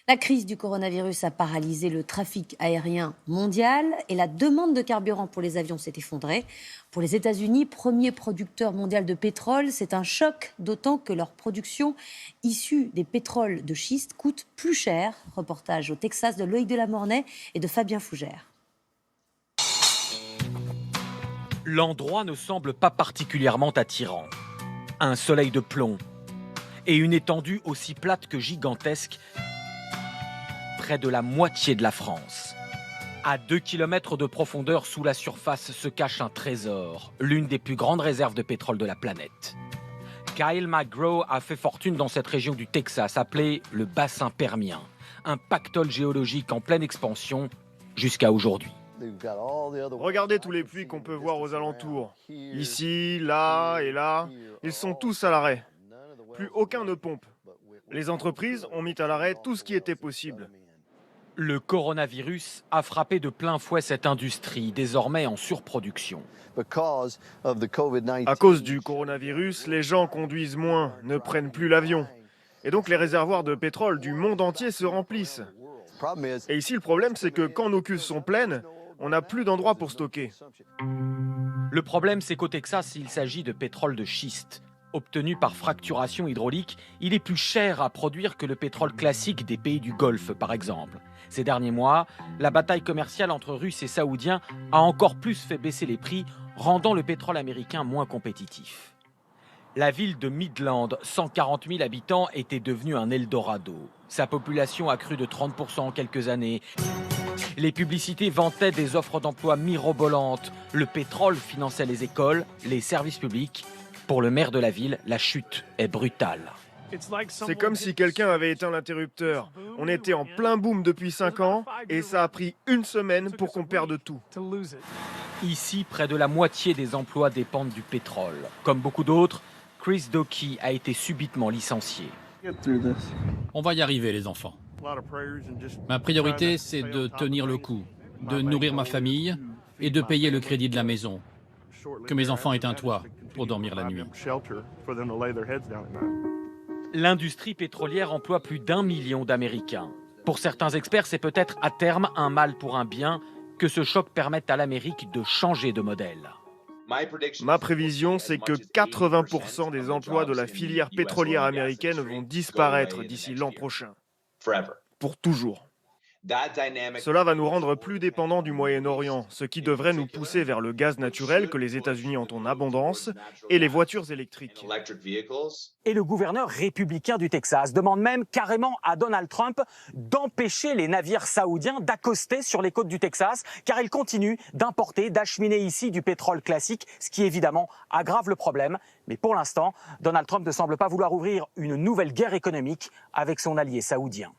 La crise du coronavirus a paralysé le trafic aérien mondial et la demande de carburant pour les avions s'est effondrée. Pour les États-Unis, premier producteur mondial de pétrole, c'est un choc, d'autant que leur production issue des pétroles de schiste coûte plus cher. Reportage au Texas de Loïc Delamornay et de Fabien Fougère. L'endroit ne semble pas particulièrement attirant. Un soleil de plomb et une étendue aussi plate que gigantesque, près de la moitié de la France. À 2 km de profondeur sous la surface se cache un trésor, l'une des plus grandes réserves de pétrole de la planète. Kyle McGraw a fait fortune dans cette région du Texas, appelée le bassin permien, un pactole géologique en pleine expansion jusqu'à aujourd'hui. Regardez tous les puits qu'on peut voir aux alentours. Ici, là et là, ils sont tous à l'arrêt. Plus aucun ne pompe. Les entreprises ont mis à l'arrêt tout ce qui était possible. Le coronavirus a frappé de plein fouet cette industrie, désormais en surproduction. À cause du coronavirus, les gens conduisent moins, ne prennent plus l'avion. Et donc les réservoirs de pétrole du monde entier se remplissent. Et ici, le problème, c'est que quand nos cuves sont pleines, on n'a plus d'endroit pour stocker. Le problème, c'est qu'au Texas, il s'agit de pétrole de schiste. Obtenu par fracturation hydraulique, il est plus cher à produire que le pétrole classique des pays du Golfe, par exemple. Ces derniers mois, la bataille commerciale entre Russes et Saoudiens a encore plus fait baisser les prix, rendant le pétrole américain moins compétitif. La ville de Midland, 140 000 habitants, était devenue un Eldorado. Sa population a cru de 30% en quelques années. Les publicités vantaient des offres d'emploi mirobolantes. Le pétrole finançait les écoles, les services publics. Pour le maire de la ville, la chute est brutale. C'est comme si quelqu'un avait éteint l'interrupteur. On était en plein boom depuis 5 ans et ça a pris une semaine pour qu'on perde tout. Ici, près de la moitié des emplois dépendent du pétrole. Comme beaucoup d'autres, Chris Doki a été subitement licencié. On va y arriver, les enfants. Ma priorité, c'est de tenir le coup, de nourrir ma famille et de payer le crédit de la maison. Que mes enfants aient un toit pour dormir la nuit. L'industrie pétrolière emploie plus d'1 million d'Américains. Pour certains experts, c'est peut-être à terme un mal pour un bien que ce choc permette à l'Amérique de changer de modèle. Ma prévision, c'est que 80% des emplois de la filière pétrolière américaine vont disparaître d'ici l'an prochain. Pour toujours. Cela va nous rendre plus dépendants du Moyen-Orient, ce qui devrait nous pousser vers le gaz naturel que les États-Unis ont en abondance et les voitures électriques. Et le gouverneur républicain du Texas demande même carrément à Donald Trump d'empêcher les navires saoudiens d'accoster sur les côtes du Texas, car ils continuent d'importer, d'acheminer ici du pétrole classique, ce qui évidemment aggrave le problème. Mais pour l'instant, Donald Trump ne semble pas vouloir ouvrir une nouvelle guerre économique avec son allié saoudien.